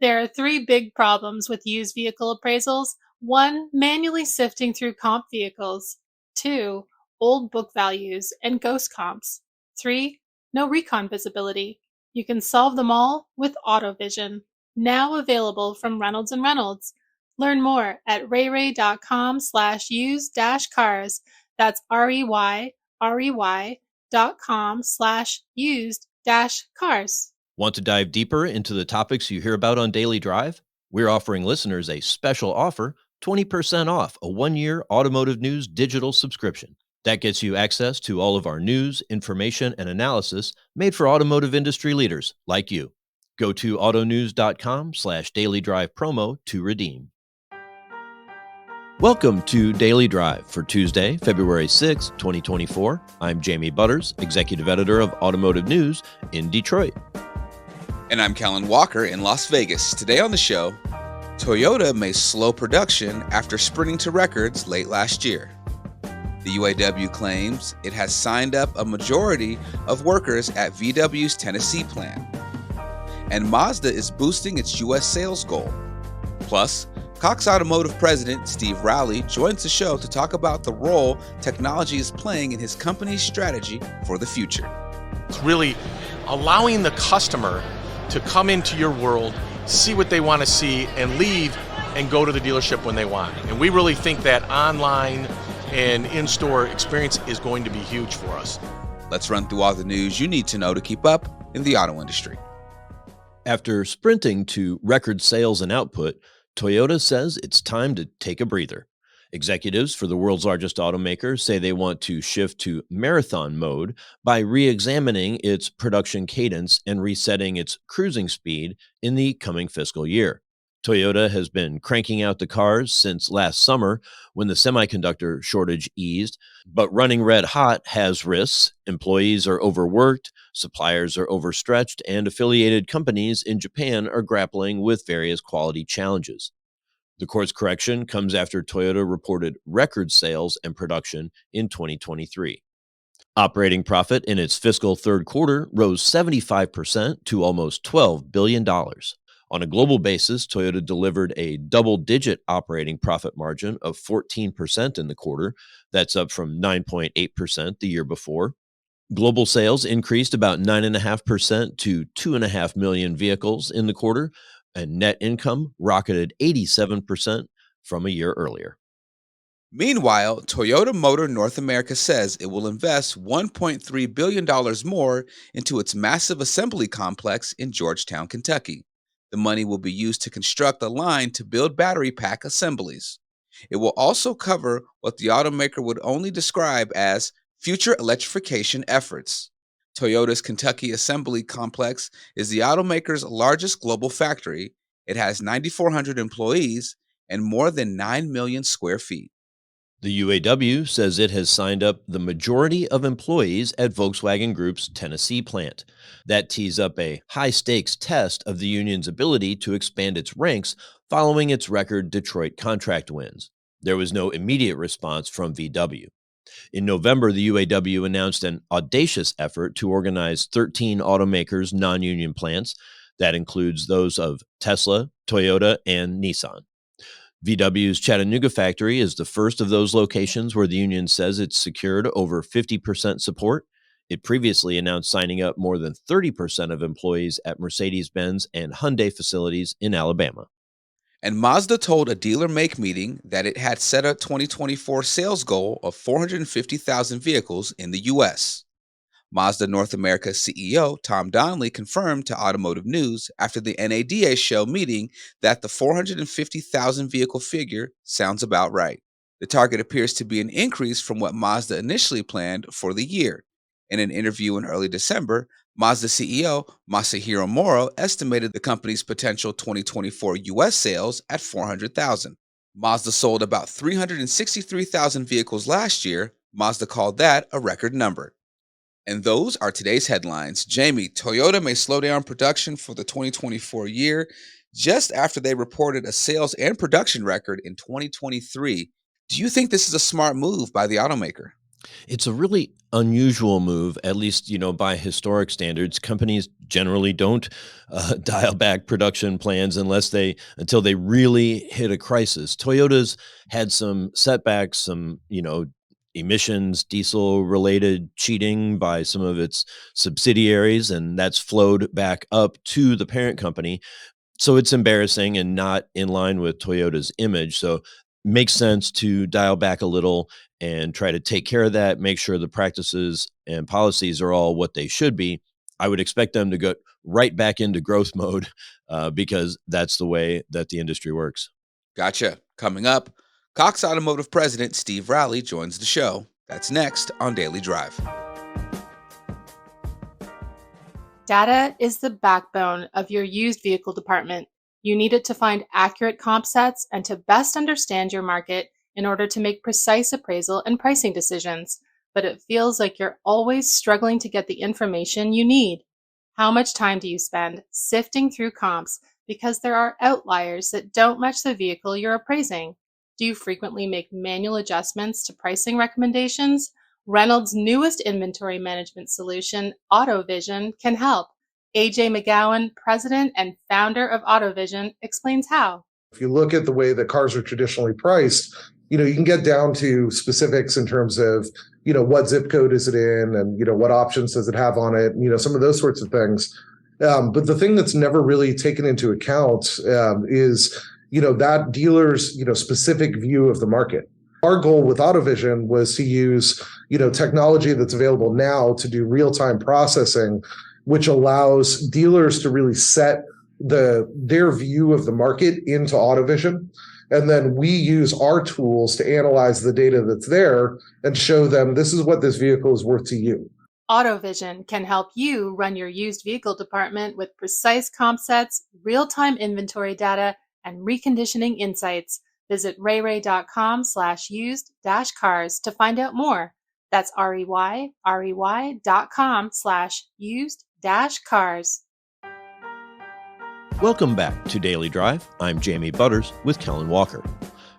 There are three big problems with used vehicle appraisals. One, manually sifting through comp vehicles. Two, old book values and ghost comps. Three, no recon visibility. You can solve them all with AutoVision. Now available from Reynolds and Reynolds. Learn more at rayray.com/use-cars. That's REYREY.com/used-cars. Want to dive deeper into the topics you hear about on Daily Drive? We're offering listeners a special offer, 20% off a 1-year Automotive News digital subscription. That gets you access to all of our news, information, and analysis made for automotive industry leaders like you. Go to autonews.com/Daily Drive promo to redeem. Welcome to Daily Drive for Tuesday, February 6, 2024. I'm Jamie Butters, Executive Editor of Automotive News in Detroit. And I'm Callan Walker in Las Vegas. Today on the show, Toyota may slow production after sprinting to records late last year. The UAW claims it has signed up a majority of workers at VW's Tennessee plant. And Mazda is boosting its U.S. sales goal. Plus, Cox Automotive President Steve Rowley joins the show to talk about the role technology is playing in his company's strategy for the future. It's really allowing the customer to come into your world, see what they want to see, and leave and go to the dealership when they want. And we really think that online and in-store experience is going to be huge for us. Let's run through all the news you need to know to keep up in the auto industry. After sprinting to record sales and output, Toyota says it's time to take a breather. Executives for the world's largest automaker say they want to shift to marathon mode by re-examining its production cadence and resetting its cruising speed in the coming fiscal year. Toyota has been cranking out the cars since last summer when the semiconductor shortage eased, but running red hot has risks. Employees are overworked, suppliers are overstretched, and affiliated companies in Japan are grappling with various quality challenges. The course correction comes after Toyota reported record sales and production in 2023. Operating profit in its fiscal third quarter rose 75% to almost $12 billion. On a global basis, Toyota delivered a double-digit operating profit margin of 14% in the quarter. That's up from 9.8% the year before. Global sales increased about 9.5% to 2.5 million vehicles in the quarter, and net income rocketed 87% from a year earlier. Meanwhile, Toyota Motor North America says it will invest $1.3 billion more into its massive assembly complex in Georgetown, Kentucky. The money will be used to construct a line to build battery pack assemblies. It will also cover what the automaker would only describe as future electrification efforts. Toyota's Kentucky Assembly Complex is the automaker's largest global factory. It has 9,400 employees and more than 9 million square feet. The UAW says it has signed up the majority of employees at Volkswagen Group's Tennessee plant. That tees up a high-stakes test of the union's ability to expand its ranks following its record Detroit contract wins. There was no immediate response from VW. In November, the UAW announced an audacious effort to organize 13 automakers' non-union plants. That includes those of Tesla, Toyota, and Nissan. VW's Chattanooga factory is the first of those locations where the union says it's secured over 50% support. It previously announced signing up more than 30% of employees at Mercedes-Benz and Hyundai facilities in Alabama. And Mazda told a dealer make meeting that it had set a 2024 sales goal of 450,000 vehicles in the U.S. Mazda North America CEO Tom Donnelly confirmed to Automotive News after the NADA show meeting that the 450,000 vehicle figure sounds about right. The target appears to be an increase from what Mazda initially planned for the year. In an interview in early December, Mazda CEO Masahiro Moro estimated the company's potential 2024 U.S. sales at 400,000. Mazda sold about 363,000 vehicles last year. Mazda called that a record number. And those are today's headlines. Jamie, Toyota may slow down production for the 2024 year just after they reported a sales and production record in 2023. Do you think this is a smart move by the automaker? It's a really unusual move, at least, by historic standards. Companies generally don't dial back production plans until they really hit a crisis. Toyota's had some setbacks, some, emissions, diesel related cheating by some of its subsidiaries, and that's flowed back up to the parent company. So it's embarrassing and not in line with Toyota's image. So makes sense to dial back a little and try to take care of that, make sure the practices and policies are all what they should be. I would expect them to go right back into growth mode because that's the way that the industry works. Gotcha. Coming up, Cox Automotive President Steve Rowley joins the show. That's next on Daily Drive. Data is the backbone of your used vehicle department. You need it to find accurate comp sets and to best understand your market in order to make precise appraisal and pricing decisions. But it feels like you're always struggling to get the information you need. How much time do you spend sifting through comps because there are outliers that don't match the vehicle you're appraising? Do you frequently make manual adjustments to pricing recommendations? Reynolds' newest inventory management solution, AutoVision, can help. AJ McGowan, president and founder of AutoVision, explains how. If you look at the way that cars are traditionally priced, you can get down to specifics in terms of, what zip code is it in and, what options does it have on it, some of those sorts of things. But the thing that's never really taken into account is, that dealer's, specific view of the market. Our goal with AutoVision was to use, technology that's available now to do real-time processing, which allows dealers to really set their view of the market into AutoVision. And then we use our tools to analyze the data that's there and show them this is what this vehicle is worth to you. AutoVision can help you run your used vehicle department with precise comp sets, real-time inventory data, and reconditioning insights. Visit rayray.com/used-cars to find out more. That's rey.com/used-cars. Welcome back to Daily Drive. I'm Jamie Butters with Kellen Walker.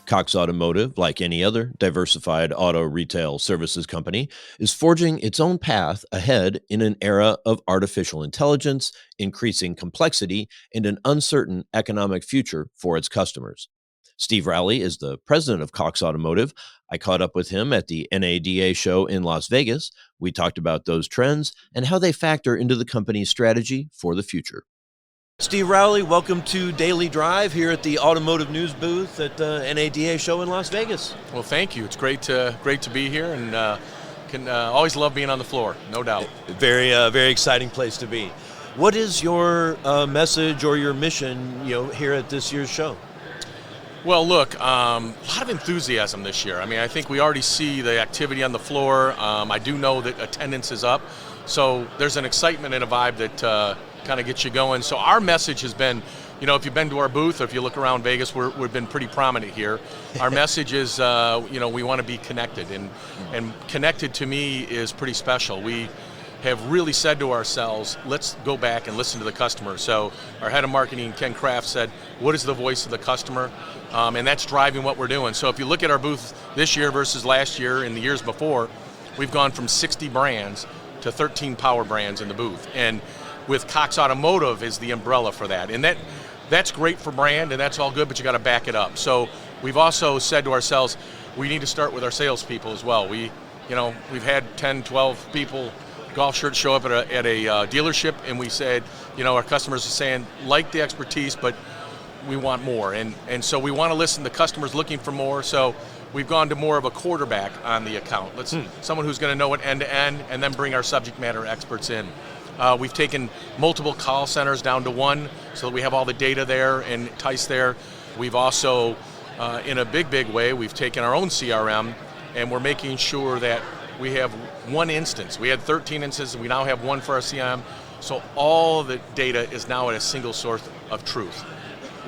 Cox Automotive, like any other diversified auto retail services company, is forging its own path ahead in an era of artificial intelligence, increasing complexity, and an uncertain economic future for its customers. Steve Rowley is the president of Cox Automotive. I caught up with him at the NADA show in Las Vegas. We talked about those trends and how they factor into the company's strategy for the future. Steve Rowley, welcome to Daily Drive here at the Automotive News booth at the NADA show in Las Vegas. Well, thank you. It's great to be here, and can always love being on the floor, no doubt. Very exciting place to be. What is your message or your mission, here at this year's show? Well, look, a lot of enthusiasm this year. I mean, I think we already see the activity on the floor. I do know that attendance is up, so there's an excitement and a vibe that kind of gets you going. So our message has been, if you've been to our booth or if you look around Vegas, we've been pretty prominent here. Our message is, we want to be connected, and connected to me is pretty special. We have really said to ourselves, let's go back and listen to the customer. So our head of marketing, Ken Kraft, said, what is the voice of the customer? And that's driving what we're doing. So if you look at our booth this year versus last year and the years before, we've gone from 60 brands to 13 power brands in the booth. And with Cox Automotive is the umbrella for that. And that's great for brand, and that's all good, but you got to back it up. So we've also said to ourselves, we need to start with our salespeople as well. We've had 10, 12 people, golf shirts, show up at a dealership, and we said, our customers are saying, like the expertise, but we want more. And so we want to listen to customers looking for more. So we've gone to more of a quarterback on the account. Someone who's going to know it end to end, and then bring our subject matter experts in. We've taken multiple call centers down to one so that we have all the data there and TICE there. We've also, in a big way, we've taken our own CRM, and we're making sure that we have one instance. We had 13 instances, we now have one for our CRM. So all the data is now at a single source of truth.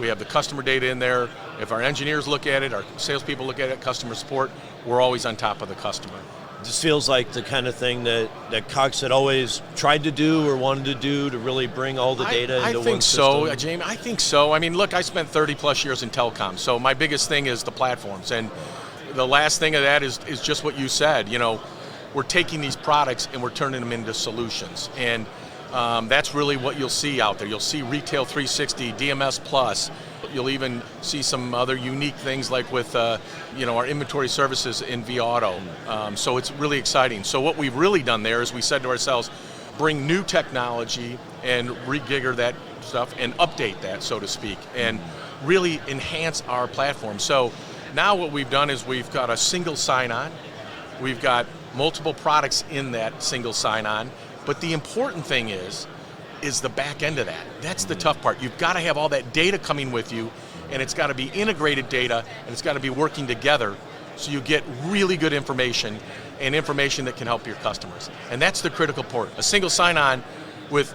We have the customer data in there. If our engineers look at it, our salespeople look at it, customer support, we're always on top of the customer. This feels like the kind of thing that Cox had always tried to do or wanted to do to really bring all the data into one system. I think so, Jamie. I think so. I mean, look, I spent 30 plus years in telecom, so my biggest thing is the platforms. And the last thing of that is just what you said. we're taking these products and we're turning them into solutions. And that's really what you'll see out there. You'll see Retail 360, DMS Plus. You'll even see some other unique things like with our inventory services in vAuto. So it's really exciting. So what we've really done there is we said to ourselves, bring new technology and rejigger that stuff and update that, so to speak, and really enhance our platform. So now what we've done is we've got a single sign-on. We've got multiple products in that single sign-on. But the important thing is the back end of that. That's the tough part. You've got to have all that data coming with you, and it's got to be integrated data, and it's got to be working together so you get really good information and information that can help your customers. And that's the critical part. A single sign-on with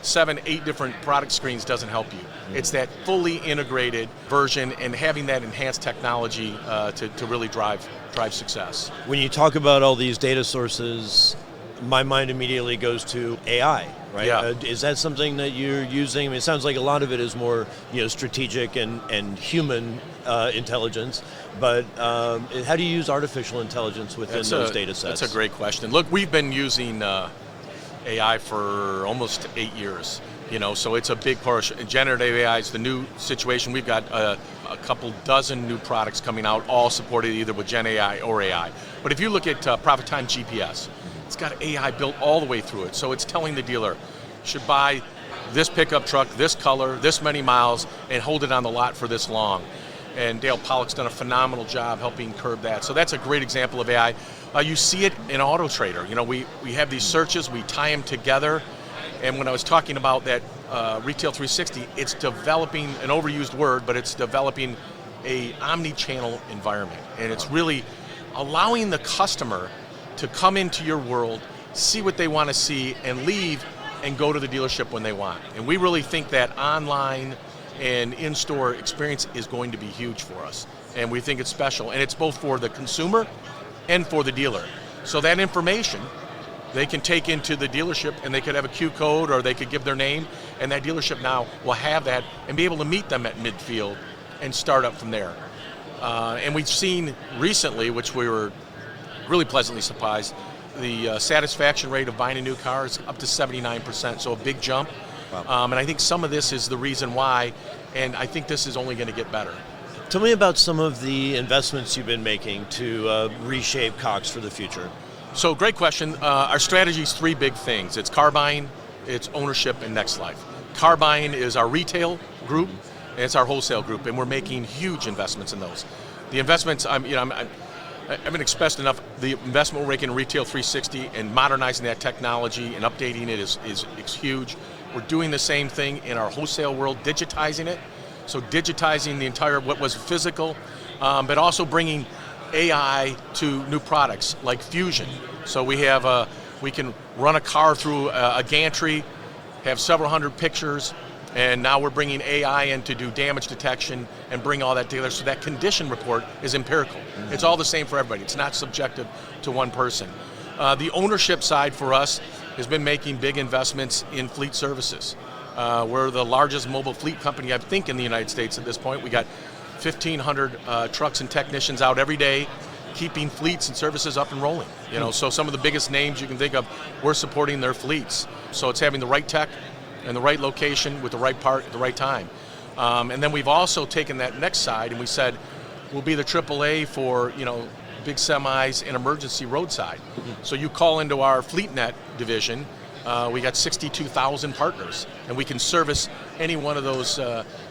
7, 8 different product screens doesn't help you. It's that fully integrated version and having that enhanced technology to really drive success. When you talk about all these data sources, my mind immediately goes to AI, right? Yeah. Is that something that you're using? I mean, it sounds like a lot of it is more, strategic and human intelligence. But how do you use artificial intelligence within those data sets? That's a great question. Look, we've been using AI for almost 8 years. So it's a big portion. Generative AI is the new situation. We've got a couple dozen new products coming out, all supported either with Gen AI or AI. But if you look at Profit Time GPS, it's got AI built all the way through it. So it's telling the dealer, you should buy this pickup truck, this color, this many miles, and hold it on the lot for this long. And Dale Pollock's done a phenomenal job helping curb that. So that's a great example of AI. You see it in Auto Trader. We have these searches, we tie them together. And when I was talking about that Retail 360, it's developing an overused word, but it's developing a omni-channel environment. And it's really allowing the customer to come into your world, see what they want to see, and leave and go to the dealership when they want. And we really think that online and in-store experience is going to be huge for us. And we think it's special. And it's both for the consumer and for the dealer. So that information they can take into the dealership, and they could have a Q code, or they could give their name, and that dealership now will have that and be able to meet them at midfield and start up from there. And we've seen recently, which we were really pleasantly surprised, the satisfaction rate of buying a new car is up to 79%, so a big jump. Wow. And I think some of this is the reason why, and I think this is only going to get better. Tell me about some of the investments you've been making to reshape Cox for the future. So great question. Our strategy is 3 big things. It's car buying, it's ownership, and next life. Car buying is our retail group, and it's our wholesale group, and we're making huge investments in those. The investments, I haven't expressed enough, the investment we're making in Retail 360 and modernizing that technology and updating it is huge. We're doing the same thing in our wholesale world, digitizing it. So digitizing the entire, what was physical, but also bringing AI to new products like Fusion. So we can run a car through a gantry, have several hundred pictures, and now we're bringing AI in to do damage detection and bring all that together so that condition report is empirical. Mm-hmm. It's all the same for everybody. It's not subjective to one person. The ownership side for us has been making big investments in fleet services. We're the largest mobile fleet company, I think, in the United States at this point. We got 1,500 trucks and technicians out every day, keeping fleets and services up and rolling. So some of the biggest names you can think of, we're supporting their fleets. So it's having the right tech in the right location with the right part at the right time. And then we've also taken that next side and we said, we'll be the AAA for, big semis and emergency roadside. Mm-hmm. So you call into our FleetNet division, we got 62,000 partners, and we can service any one of those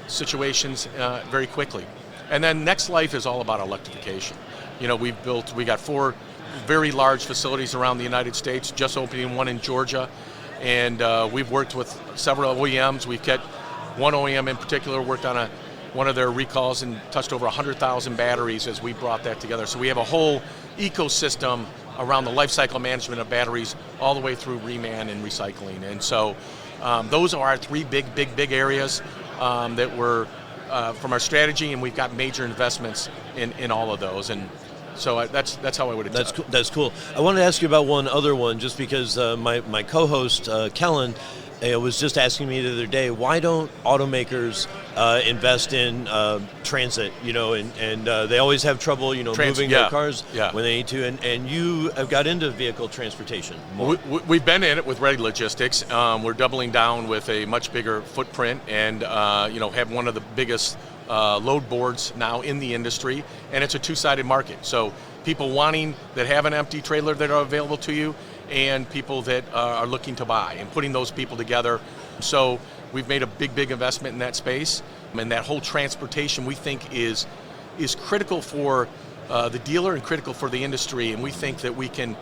situations very quickly. And then Next Life is all about electrification. We got 4 very large facilities around the United States, just opening one in Georgia, and we've worked with several OEMs. We've got one OEM in particular worked on one of their recalls and touched over 100,000 batteries as we brought that together. So we have a whole ecosystem around the life cycle management of batteries all the way through reman and recycling. And so those are our 3 big areas that were from our strategy, and we've got major investments in all of those. And so that's how I would address it. That's cool. I wanted to ask you about one other one, just because my co-host, Kellen, I was just asking me the other day, why don't automakers invest in transit, and they always have trouble, moving their cars when they need to, and you have got into vehicle transportation more. We've been in it with Ready Logistics. We're doubling down with a much bigger footprint and, have one of the biggest load boards now in the industry, and it's a two-sided market. So people wanting that have an empty trailer that are available to you, and people that are looking to buy, and putting those people together. So we've made a big investment in that space, and that whole transportation we think is critical for the dealer and critical for the industry, and we think that we can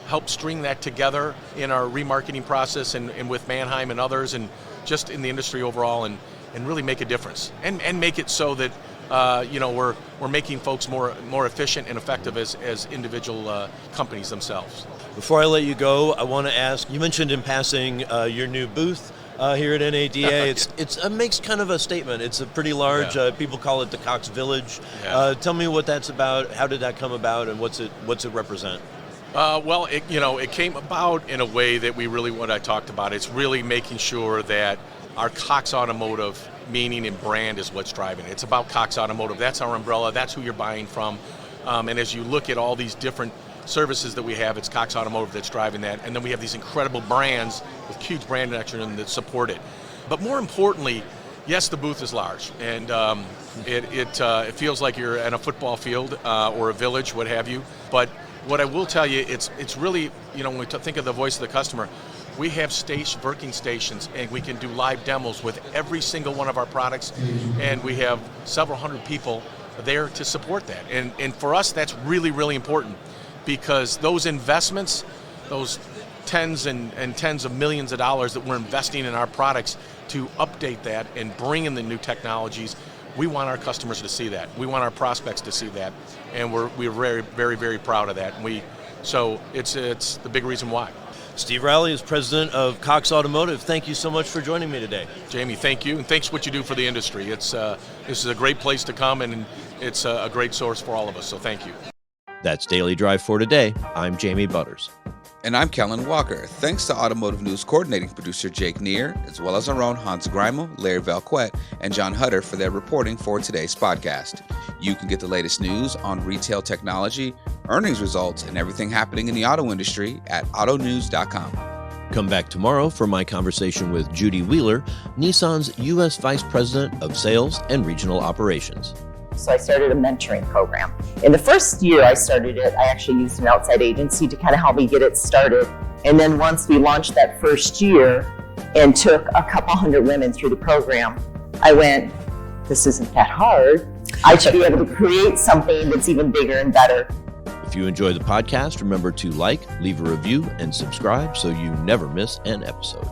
help string that together in our remarketing process and with Manheim and others, and just in the industry overall, and really make a difference, and make it so that we're making folks more efficient and effective as individual companies themselves. Before I let you go, I want to ask, you mentioned in passing your new booth here at NADA. It makes kind of a statement. It's a pretty large, people call it the Cox Village. Tell me what that's about, how did that come about, and what's it represent? Well, it came about in a way that what I talked about. It's really making sure that our Cox Automotive meaning and brand is what's driving it. It's about Cox Automotive. That's our umbrella. That's who you're buying from. And as you look at all these different services that we have, it's Cox Automotive that's driving that. And then we have these incredible brands with huge brand action that support it. But more importantly, yes, the booth is large, and it feels like you're in a football field or a village, what have you. But what I will tell you, it's really, when we think of the voice of the customer, we have working stations, and we can do live demos with every single one of our products, and we have several hundred people there to support that. And for us, that's really important, because those investments, those tens and tens of millions of dollars that we're investing in our products to update that and bring in the new technologies, we want our customers to see that. We want our prospects to see that, and we're very proud of that. And so it's the big reason why. Steve Rowley is president of Cox Automotive. Thank you so much for joining me today. Jamie, thank you, and thanks for what you do for the industry. This is a great place to come, and it's a great source for all of us, so thank you. That's Daily Drive for today. I'm Jamie Butters. And I'm Kellen Walker. Thanks to Automotive News coordinating producer Jake Neer, as well as our own Hans Greimel, Larry Velquette, and John Hutter for their reporting for today's podcast. You can get the latest news on retail technology, earnings results, and everything happening in the auto industry at autonews.com. Come back tomorrow for my conversation with Judy Wheeler, Nissan's U.S. Vice President of Sales and Regional Operations. So I started a mentoring program. In the first year I started it, I actually used an outside agency to kind of help me get it started. And then once we launched that first year and took a couple hundred women through the program, I went, this isn't that hard. I should be able to create something that's even bigger and better. If you enjoy the podcast, remember to leave a review, and subscribe so you never miss an episode.